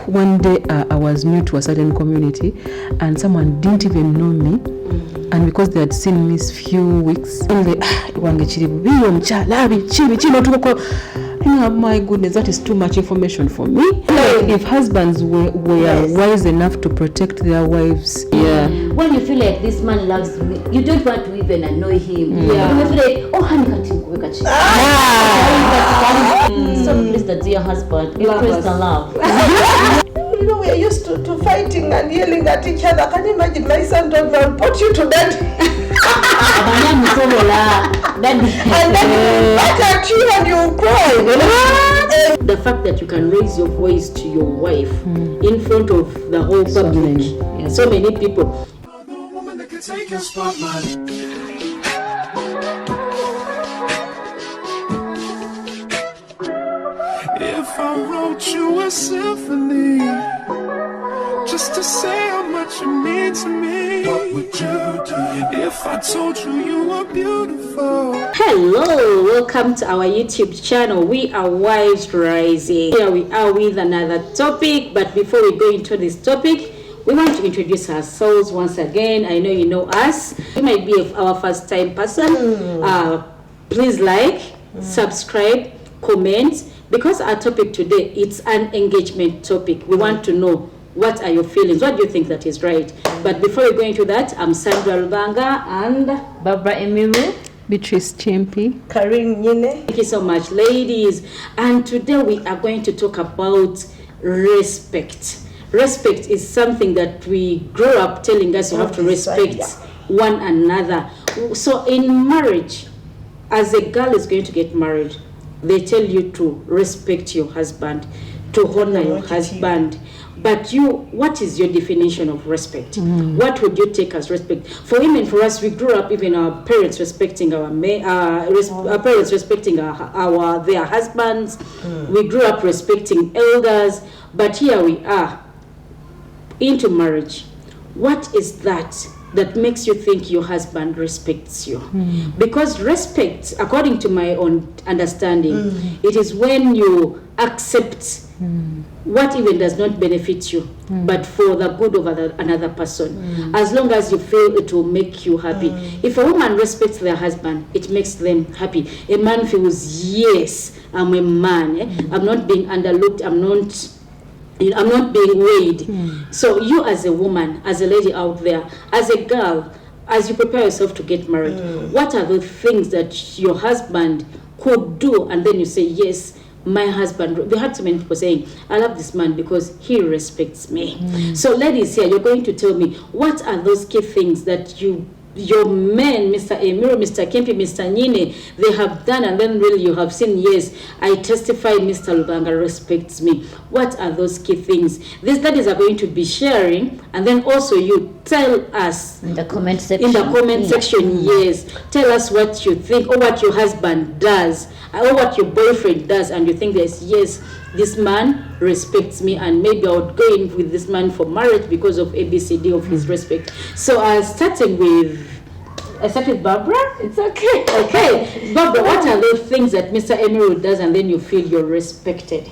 one day I was new to a certain community and someone didn't even know me. And because they had seen me few weeks, oh my goodness, that is too much information for me. Like if husbands were wise enough to protect their wives. Yeah. When you feel like this man loves me, you don't want to even annoy him. Yeah. You feel like, oh, honey, so please that your husband, you praise the love. You know, we are used to fighting and yelling at each other. Can you imagine my son told me, I'll put you to bed. And then he will back at you and you will cry. The fact that you can raise your voice to your wife in front of the whole public, so many people. If I wrote you a symphony just to say how much you mean to me, what would you do? If I told you you were beautiful? Hello, welcome to our YouTube channel. We are Wives Rising. Here we are with another topic, but before we go into this topic, we want to introduce ourselves once again. I know you know us. You might be our first time person. Please like, subscribe, comment, because our topic today, it's an engagement topic. We want to know, what are your feelings? What do you think that is right? But before we go into that, I'm Sandra Lubanga and Barbara Emiru, Beatrice Chempi, Karin Nyine. Thank you so much, ladies. And today we are going to talk about respect. Respect is something that we grew up telling us you have to respect one another. So in marriage, as a girl is going to get married, they tell you to respect your husband, to honor your husband. But you, what is your definition of respect? What would you take as respect? For women, for us, we grew up even our parents respecting our parents respecting their husbands. We grew up respecting elders. But here we are into marriage. What is that makes you think your husband respects you? Because respect, according to my own understanding, it is when you accept what even does not benefit you, but for the good of another person, as long as you feel it will make you happy. If a woman respects their husband, it makes them happy. A man feels, yes, I'm a man. I'm not being underlooked. I'm not being weighed. So you as a woman, as a lady out there, as a girl, as you prepare yourself to get married, what are the things that your husband could do and then you say, yes, my husband? We had so many people saying, I love this man because he respects me. So ladies here, you're going to tell me, what are those key things that your men, Mr. Emiro, Mr. Kempi, Mr. Nyine, they have done, and then really you have seen, yes, I testify Mr. Lubanga respects me. What are those key things? These ladies are going to be sharing, and then also you tell us in the comment section. Yes. Tell us what you think, or what your husband does, or what your boyfriend does, and you think there's, yes, this man respects me, and maybe I would go in with this man for marriage because of ABCD of his respect. So I started with Barbara. It's okay. Okay, Barbara, what are those things that Mr. Emerald does, and then you feel you're respected?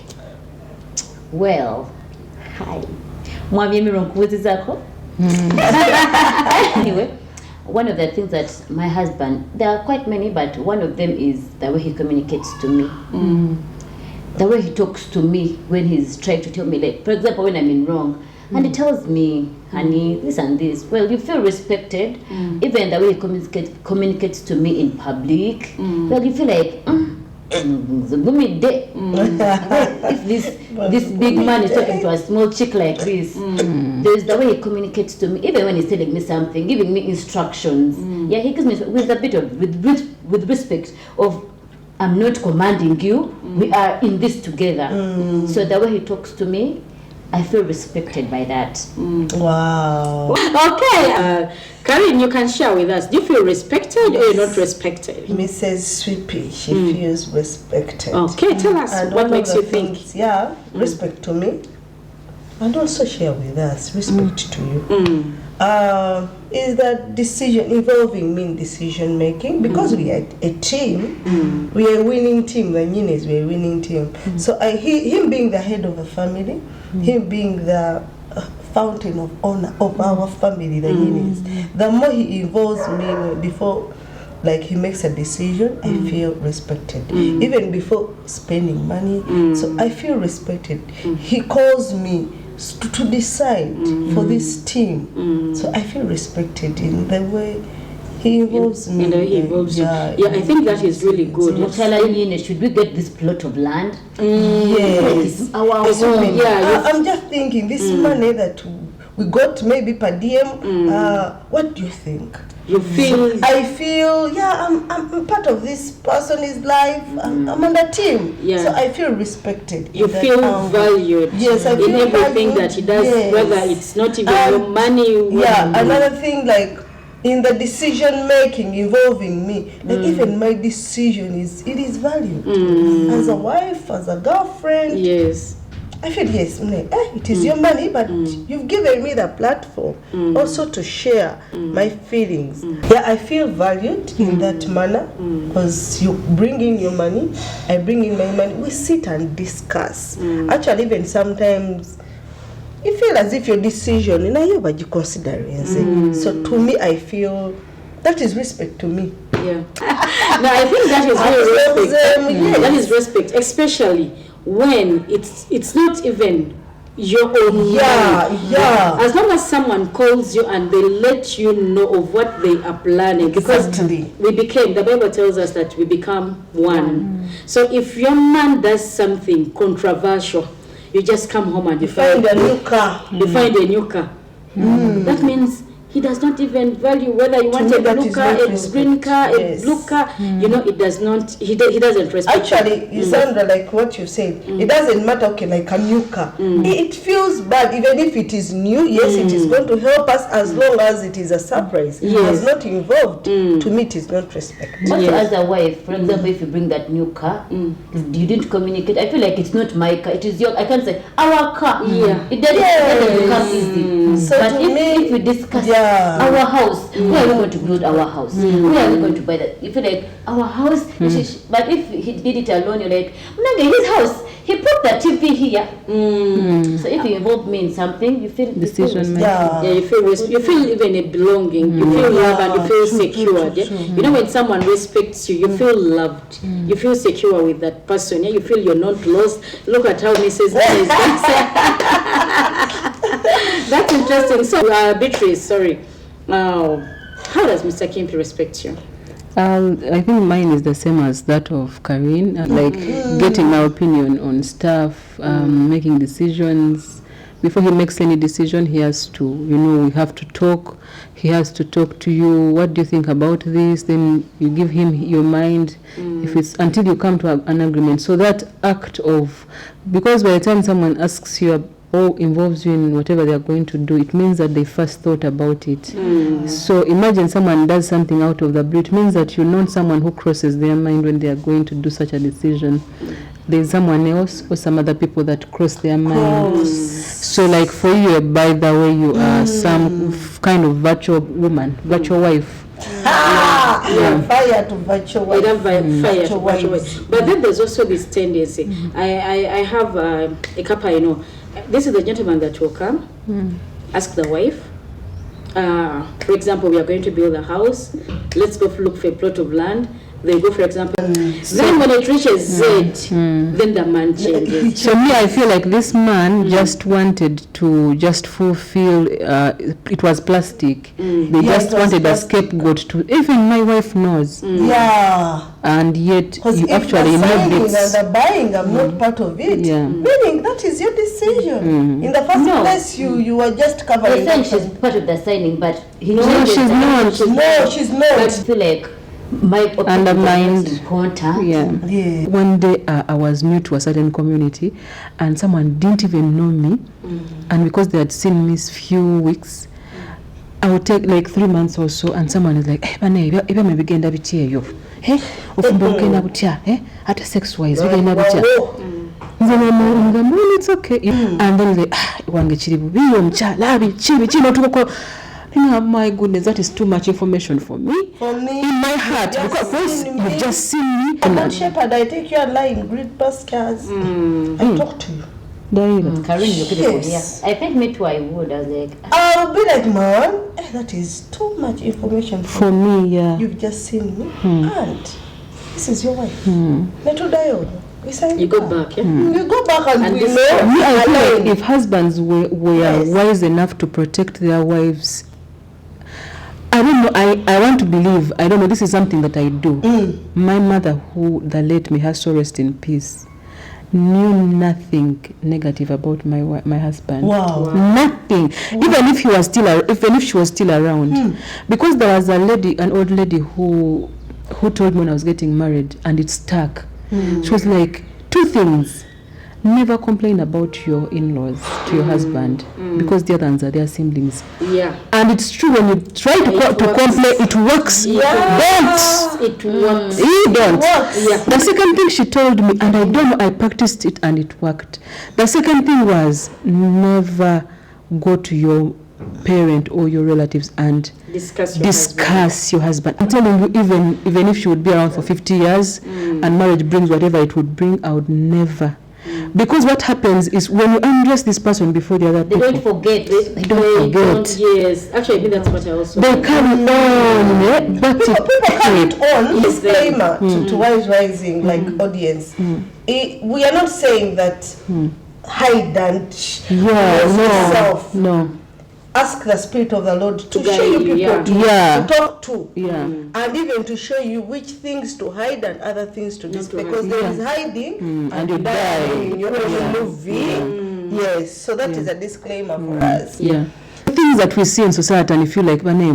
Well, hi. Anyway, one of the things that my husband, there are quite many, but one of them is the way he communicates to me. The way he talks to me when he's trying to tell me, like, for example, when I'm in wrong, and he tells me, honey, this and this. Well, you feel respected. Even the way he communicates to me in public. Well, you feel like, if this big man is talking to a small chick like this, there's the way he communicates to me, even when he's telling me something, giving me instructions. Yeah, he gives me with a bit of with respect of, I'm not commanding you. We are in this together. So the way he talks to me, I feel respected by that. Wow. Okay, Karin, you can share with us. Do you feel respected or you're not respected? Mrs. Sweepy, she feels respected. Okay, tell us and what makes you think. Respect to me. And also share with us, respect to you. is that decision involving me in decision making, because we are a team, we are a winning team. The Nyines, we are a winning team. So him being the head of the family, him being the fountain of honor of our family, the Nyines, the more he involves me before, like he makes a decision, I feel respected. Even before spending money, so I feel respected. He calls me to decide for this team, so I feel respected in the way he involves me. He involves you. Yeah, I think that is really good. Should we get this plot of land? Yes. Our home. Yeah, I'm just thinking this money that we got maybe per diem. What do you think? You feel? I feel, I'm part of this person's life. I'm on the team, so I feel respected. You feel valued. Yes, I feel in everything valued. that he does, whether it's not even your money. Another thing, like in the decision making involving me, like even my decision is valued as a wife, as a girlfriend. Yes. I feel it is your money, but you've given me the platform also to share my feelings. Yeah, I feel valued in that manner, because you bring in your money, I bring in my money. We sit and discuss. Actually, even sometimes you feel as if your decision, you considering. So to me, I feel that is respect to me. Yeah. No, I think that is really respect. That is respect, especially when it's not even your own money. As long as someone calls you and they let you know of what they are planning, because the Bible tells us that we become one. So if your man does something controversial, you just come home and you find a new car. You find a new car. That means he does not even value whether you want a blue car, a green car, a blue car. It does not. He doesn't respect. Actually, you sound like what you said. It doesn't matter. Okay, like a new car. It feels bad, even if it is new. Yes, it is going to help us as long as it is a surprise. It is not involved. To me, it is not respect. Also, as a wife, for example, if you bring that new car, you didn't communicate. I feel like it's not my car. It is your. I can't say our car. It doesn't become easy. So but if we discuss. Our house, where are we going to build our house? Where are we going to buy that? You feel like our house, but if he did it alone, you're like, his house, he put the TV here. So if you involve me in something, you feel decision making. You feel even a belonging. You feel love and you feel secured. You know, when someone respects you, you feel loved. You feel secure with that person. You feel you're not lost. Look at how Mrs. is. That's interesting. So, Beatrice, sorry. How does Mr. Kimpi respect you? I think mine is the same as that of Karine, like getting my opinion on stuff, making decisions. Before he makes any decision, he has to, we have to talk. He has to talk to you. What do you think about this? Then you give him your mind. If it's until you come to an agreement. So that act of, because by the time someone asks you or involves you in whatever they are going to do, it means that they first thought about it. So imagine someone does something out of the blue. It means that you know someone who crosses their mind when they are going to do such a decision. There's someone else or some other people that cross their mind. So like for you, by the way, you are some kind of virtual woman, virtual wife. Fire to virtual wife. Fire to virtual wife. But then there's also this tendency. I have a couple I know. This is the gentleman that will come, ask the wife. For example, we are going to build a house. Let's go look for a plot of land. They go, for example. Then when it reaches Z, then the man changes. So me, I feel like this man just wanted to just fulfill. It was plastic. They just wanted a scapegoat to. Even my wife knows. And yet you actually know this. And the buying, I'm not part of it. Meaning that is your decision. In the first place, you were just covering. I think she's part of the signing, but he no, she's not. No, she's not. But I feel like my opinion is important. One day I was new to a certain community and someone didn't even know me, and because they had seen me few weeks, I would take like 3 months or so, and someone is like, maybe me begin to be yo at sex wise it's okay. And then they wange chiri bubi omchala abi chibi chino tuko think, oh my goodness, that is too much information for me. For me, In my heart, you've because just seen me. you've just seen me. Good shepherd, I take you online, great pastors. I talk to you. Daira. Karen, you could have Yes. I think me too, I would. I was like, I'll be like, man, that is too much information for For me, yeah. You've just seen me, and this is your wife. You go back, yeah? You go back and we this- know. Me, I feel Align. like if husbands were Yes. wise enough to protect their wives, I don't know, I want to believe, I don't know, this is something that I do. My mother, who the late, may her soul rest in peace, knew nothing negative about my husband. Wow. Nothing. Even if he was still, even if she was still around, because there was an old lady who told me when I was getting married, and it stuck. She was like, 2 things: never complain about your in-laws to your husband, because the other ones are their siblings. Yeah. And it's true, when you try to It complain, it works. Don't. It works. You don't. Yeah. The second thing she told me, and I don't know, I practiced it and it worked. The second thing was, never go to your parent or your relatives and Discuss your husband. I'm telling you, even if she would be around for 50 years and marriage brings whatever it would bring, I would never. Because what happens is, when you undress this person before the other they people, don't forget. they don't forget. Yes. Actually, I think that's what I also. They carry on, but People carry it on. Yes, Disclaimer to Wise Rising, like audience. We are not saying that hide and yourself. No. Ask the Spirit of the Lord to guide show you you, people yeah. to talk to. Yeah. And even to show you which things to hide and other things to display. to Because hide. there is hiding and you die. You know, the movie. Yes, so that is a disclaimer for us. Yeah. Things that we see in society, and you feel like, Exactly.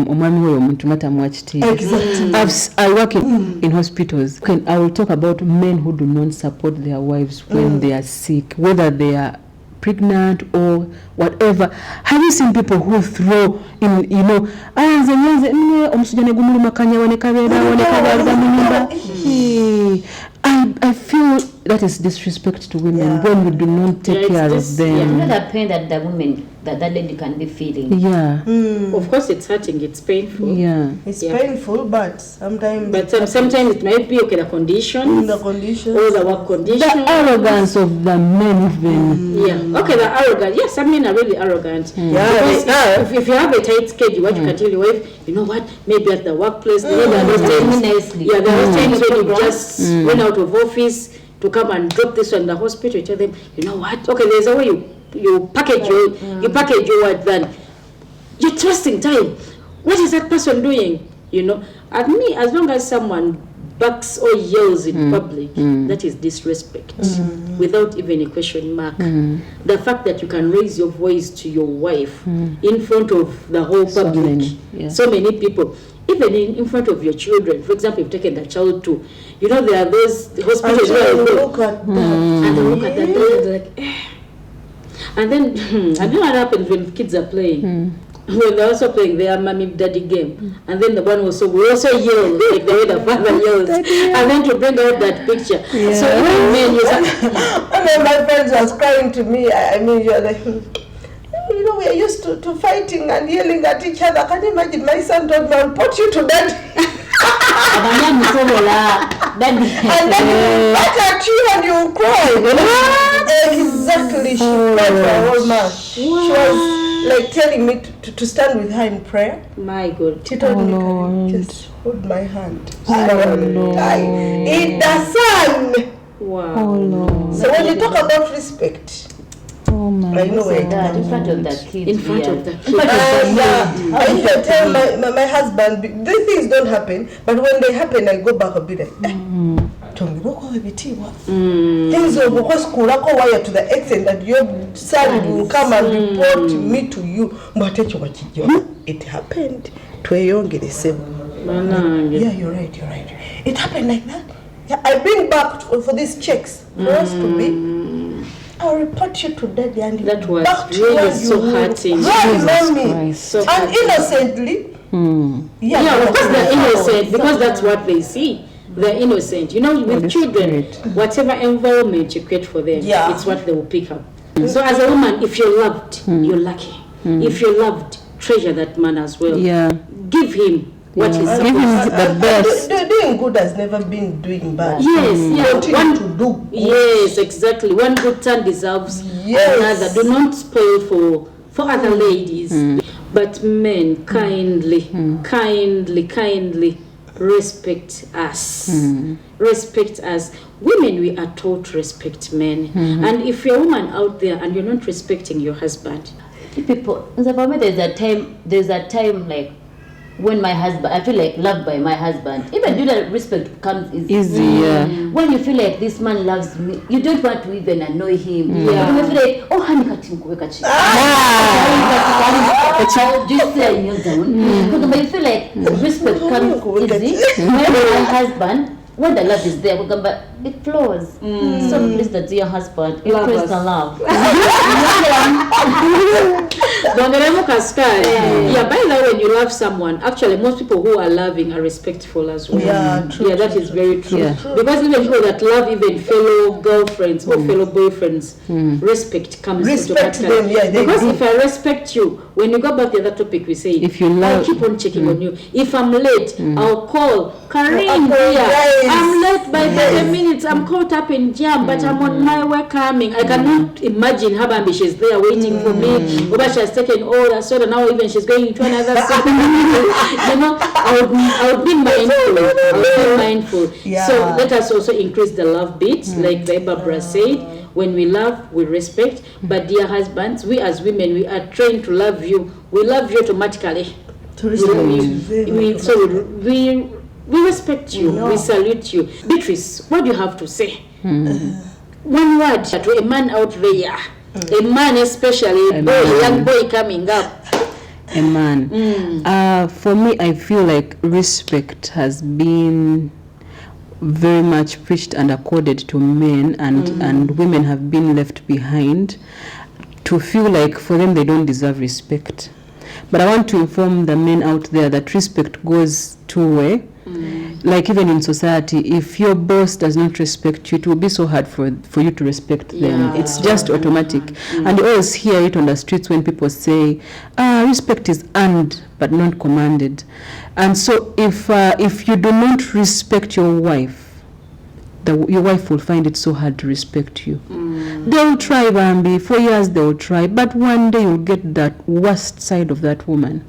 I work in hospitals. I will talk about men who do not support their wives when they are sick, whether they are pregnant or whatever. Have you seen people who throw in, I feel that is disrespect to women when we do not take care of them. You know the pain that the woman, that lady can be feeling. Yeah. Of course, it's hurting. It's painful. Yeah. It's painful, but sometimes. But sometimes it might be okay. The conditions. The conditions. Or the work conditions. The arrogance of the men even. Yeah. Okay, the arrogant. Yes, some men are really arrogant. Yeah, Because if you have a tight schedule, what you can tell your wife, you know what? Maybe at the workplace, there are those times. Yeah, there are times when you just went out of office to come and drop this one in the hospital. You tell them, you know what? Okay, there's a way you package your work. Then you're trusting time. What is that person doing? You know, at me, as long as someone barks or yells in public, that is disrespect without even a question mark. The fact that you can raise your voice to your wife in front of the whole public, so many people, even in front of your children. For example, you've taken the child to, there are those hospitals where you look at that. and they look at that and they're like, eh. And then, I know what happens when kids are playing. When they're also playing their mommy daddy game, and then the one we also yell like the way the father yells, and then to bring out that picture. So even men, One of my friends was crying to me. I mean, you're like, we are used to fighting and yelling at each other. Can you imagine? My son told me, I'll put you to daddy. And then you back at you and you cry. Exactly. She cried for a whole month. She was like telling me to stand with her in prayer. my God. She told me, "Can you just hold my hand. I will die in the sun." Wow. So when you talk about respect, I know where it That comes in front of the kids. In front of the kids. And I used to tell my husband, these things don't happen, but when they happen, I go back a bit like, things will go wire to the extent that your son will come and report me to you. It happened to a young lady. Yeah, you're right. It happened like that. Yeah, I bring back for these checks for us to be. I'll report you to daddy and That was back to really where so you hurting. me. So And innocently. yeah, of course they're innocent because that's what they see. They're innocent. With children, whatever environment you create for them, it's what they will pick up. So as a woman, if you're loved, you're lucky. If you're loved, treasure that man as well. Yeah. Give him what he's Give him supposed to. the best. Doing good has never been doing bad. Yes, yeah. Continue to do good. Yes, exactly. One good turn deserves another. Do not spoil for other ladies. But men, kindly respect us. Respect us. Women, we are taught to respect men. And if you're a woman out there and you're not respecting your husband, People, so for me, there's a time like when my husband, I feel like loved by my husband. Even do that respect comes Easy, yeah. When you feel like this man loves me, you don't want to even annoy him. Yeah. You feel like, oh, honey, cut him, just say kneel down. But you feel like respect comes easy. When my husband, when the love is there, but it flows. So please, that your husband, you Love praise us. the love. yeah, by the way, when you love someone, actually most people who are loving are respectful as well. Yeah, true, Yeah, that is very true. Yeah. Because even people that love even fellow girlfriends or fellow boyfriends, respect comes Respect automatically. them, yeah, they because do. if I respect you, when you go back to the other topic we say, If you love- I'll keep on checking on you. If I'm late, I'll call. Karim, Apologize. I'm late by 30 minutes. I'm caught up in jam, but I'm on my way coming. I cannot imagine how Bambi she's there waiting for me. But she has taken all that soda. Now even she's going into another soda. You know, I would be mindful. Yeah. So let us also increase the love bit, like the Barbara said. When we love, we respect. But dear husbands, we as women, we are trained to love you. We love you automatically. To respect We respect you. We salute you. Beatrice, what do you have to say? One word to a man out there, a man especially, a young boy coming up. A man. For me, I feel like respect has been very much preached and accorded to men, and women have been left behind to feel like for them they don't deserve respect. But I want to inform the men out there that respect goes two-way. Like even in society, if your boss does not respect you, it will be so hard for you to respect them. Yeah. It's just automatic. And you always hear it on the streets when people say, respect is earned but not commanded. And so if you do not respect your wife, your wife will find it so hard to respect you. They will try, Bambi, for years they will try, but one day you'll get that worst side of that woman.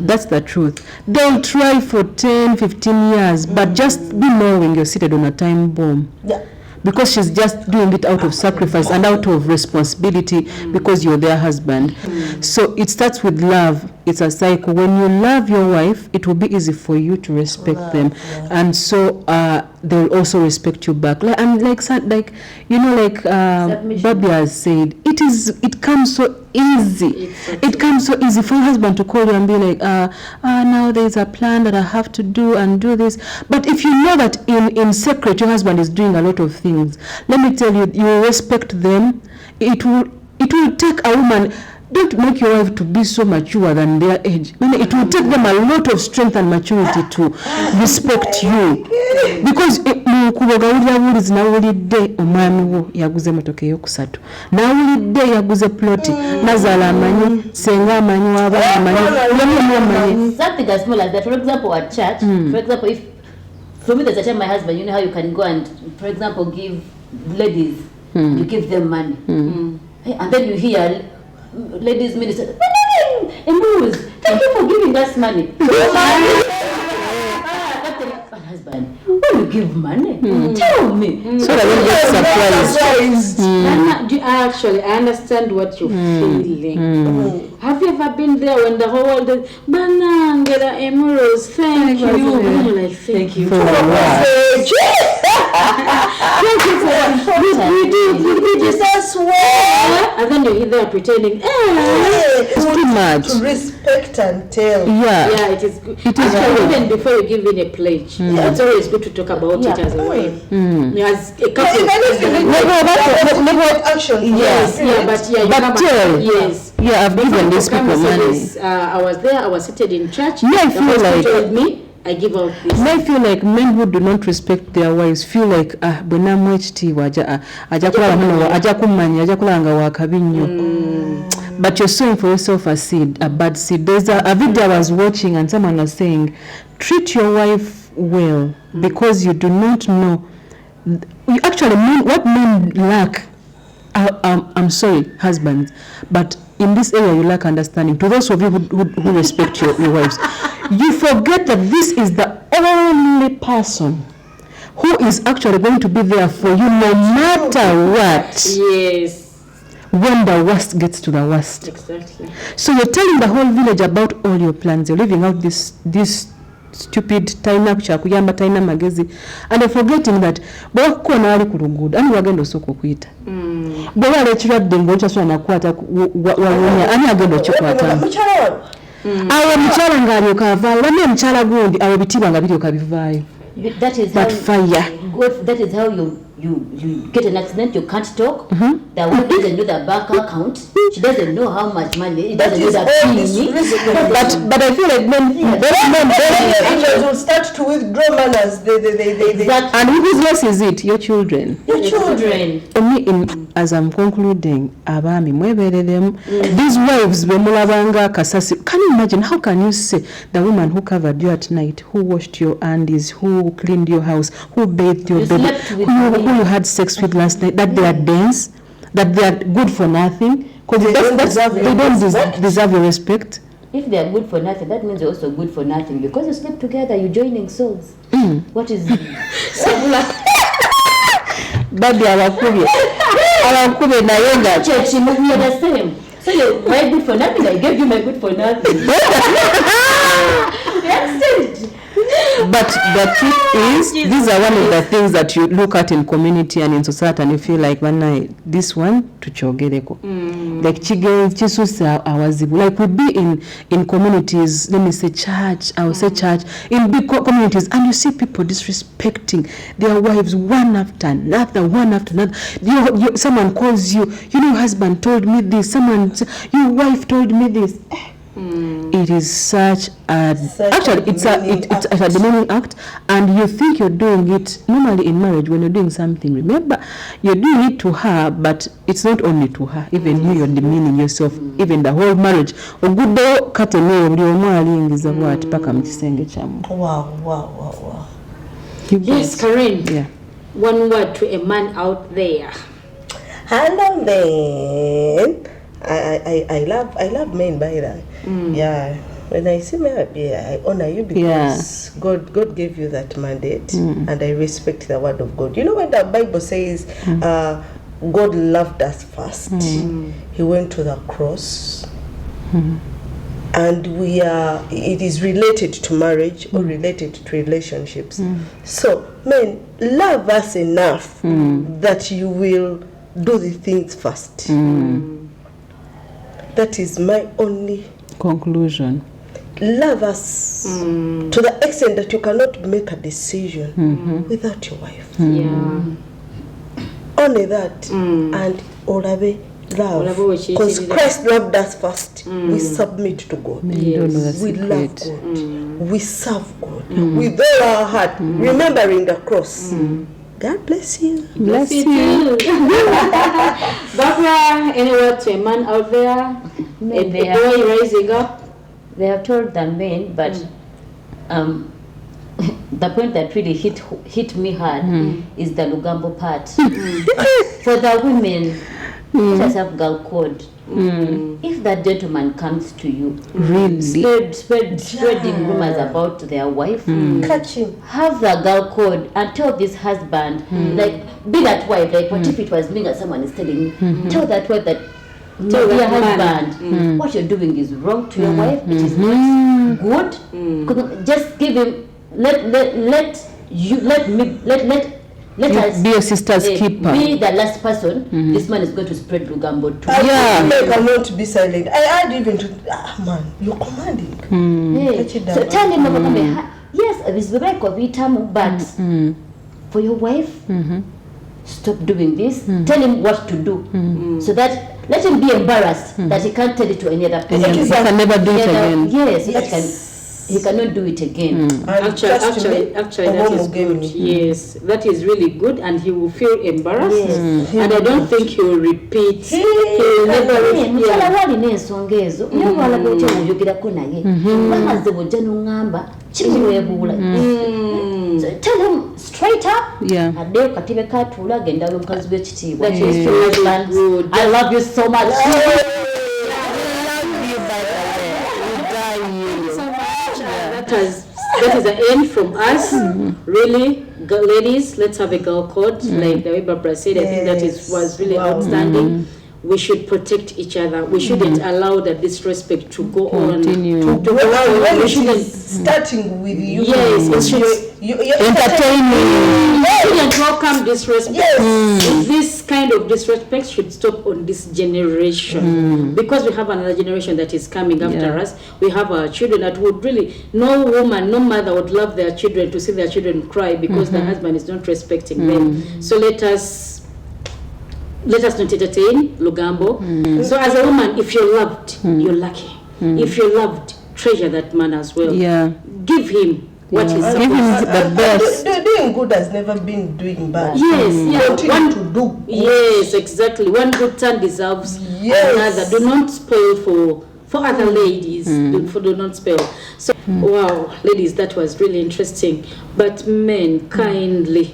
That's the truth. They'll try for 10, 15 years, but just be knowing you're seated on a time bomb. Yeah. Because she's just doing it out of sacrifice and out of responsibility because you're their husband. So it starts with love. It's a cycle. When you love your wife, it will be easy for you to respect them. And so they'll also respect you back. Bobby has said, it comes so easy. It comes so easy for your husband to call you and be like, now there's a plan that I have to do and do this. But if you know that in secret your husband is doing a lot of things, let me tell you, you will respect them. It will take a woman. Don't make your wife to be so mature than their age. It will take them a lot of strength and maturity to respect you. Because nawulidde omwami wo yaguze motoka eyokusatu, nawulidde yaguze ploti, nazaala amanyi, senga amanyi, w'abaana amanyi. Something as small as that. For example, at church, for example, if for me there's a time my husband, you know how you can go and, for example, give ladies, you give them money, and then you hear ladies minister, thank you for giving us money. Husband, when you give money, tell me. So that you get surprised. I understand what you're feeling. Have you ever been there when the whole world is Banangela Emeralds, thank you. You're like, thank you. For what? We just swear. And then you're there pretending, It's too much. To respect and tell. Yeah. yeah, it is good. It is Actually, good. even before you give in a pledge, it's always good to talk about it as a wife. As a couple. Even if you Never action. Yes, yeah, but yeah, you But come tell. yes. Yeah, I've given these people money. I was there, I was seated in church. Yeah, I the feel pastor like- told me, I give out this. I feel like men who do not respect their wives feel like bwe namwa ekitiibwa ajja kulaba muno ajja kummanya ajja kulaba nga wakabi nnyo. but you're sowing for yourself a seed, a bad seed. There's a video I was watching and someone was saying, treat your wife well because you do not know. You actually, what men lack, I'm sorry, husbands, but in this area you lack understanding. To those of you who respect your wives, you forget that this is the only person who is actually going to be there for you no matter what. Yes. When the worst gets to the worst. Exactly. So you're telling the whole village about all your plans. You're living out this stupid taina kuchakuyamba taina magezi, and forgetting that bwako na ali kulugudu ani wagendo soko kuita bwa wale chiradde ngocha so anakwata wawonya ani agendo chikwata awo mchala ngalo kava wame mchala gundi awo bitibwa ngabiri okabivaayo. That is but how fire. That is how you get an accident. You can't talk. The wife doesn't know the bank account. She doesn't know how much money. She doesn't know the but I feel like men angels will start to withdraw manners. They and whose loss is it? Your children. Your children. As I'm concluding, abami mwebere them. These wives bemulabanga kasasi. Can you imagine? How can you say the woman who covered you at night, who washed your undies, who cleaned your house, who bathed your baby, who you had sex with last night, that they are dense, that they are good for nothing? Because they don't deserve your respect. If they are good for nothing, that means they're also good for nothing. Because you sleep together, you're joining souls. What is Baby, awakube na yoga. Church, we are the same. So you're my good for nothing. I gave you my good for nothing. That's it. But the truth is, these are one of the things that you look at in community and in society, and you feel like, this one tuchogereko. Like chisusa awazibu. Like we be in communities, let me say church, I will say church, in big communities, and you see people disrespecting their wives one after another. Someone calls you, your husband told me this, your wife told me this. It is such a demeaning act, and you think you're doing it. Normally in marriage, when you're doing something, remember you're doing it to her, but it's not only to her. Even you're demeaning yourself. Even the whole marriage. Wow. Yes, Karen. Yeah. One word to a man out there. Hello, man. I love men by that. Yeah. When I see men, I honor you because God gave you that mandate, and I respect the word of God. You know when the Bible says God loved us first, He went to the cross, and it is related to marriage or related to relationships. So men, love us enough that you will do the things first. That is my only conclusion. Love us to the extent that you cannot make a decision without your wife. Yeah. Only that, and Orabe love. Because Christ loved us first. We submit to God. Yes. We love God. We serve God with all our heart, remembering the cross. God bless you. Bless you. Barbara, any word to a man out there? A boy rising up? They have told the men, but the point that really hit me hard is the Lugambo part. For the women, let us have girl code. If that gentleman comes to you, really spreading rumors about their wife, Catch him. have the girl code and tell this husband, like, be that wife, like, what if it was me that someone is telling me? Tell that wife that, tell your husband, what you're doing is wrong to your wife, it is not good. Just give him, let us be your sister's keeper. Be the last person. This man is going to spread Lugambo to. I cannot be silent. I add even to man, you're commanding. So tell him, yes, it's very convenient, but for your wife, stop doing this. Tell him what to do, so that let him be embarrassed that he can't tell it to any other person. He can never do it again. Yes, so that he cannot do it again. Actually, that is good. Yes, that is really good, and he will feel embarrassed, and I don't think he will repeat. He will never repeat. Tell him straight up. Yeah. That is good. I love you so much. That is the end from us. Really, ladies, let's have a girl code, like the way Barbara said. I think that was really outstanding. We should protect each other. We shouldn't allow the disrespect to go Continue. on. To go on. We shouldn't starting with you. Yes, it should Entertaining. We shouldn't welcome disrespect. Yes. This kind of disrespect should stop on this generation, because we have another generation that is coming after us. We have our children that would really, no woman, no mother would love their children to see their children cry because the husband is not respecting them. So let us not entertain Lugambo. So as a woman, if you're loved, you're lucky. If you're loved, treasure that man as well. Yeah. Give him what he's supposed Give him to. the best. Doing good has never been doing bad. Yes, Continue to do. Yes, exactly. One good turn deserves another. Do not spoil for other ladies. Do not spoil. So, wow, ladies, that was really interesting. But men, kindly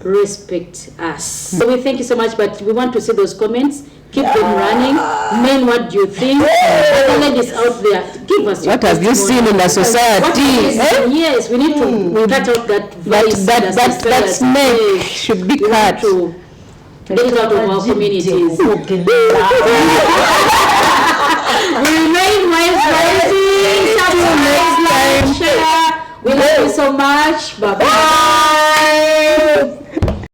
respect us. So we thank you so much, but we want to see those comments. Keep them running. Men, what do you think? Other ladies out there, give us your What have you testimony. seen in the society? Yes, we need to cut out that voice. That snake should be cut. To get it out of our communities. We remain wise, share. We love you so much. Bye bye.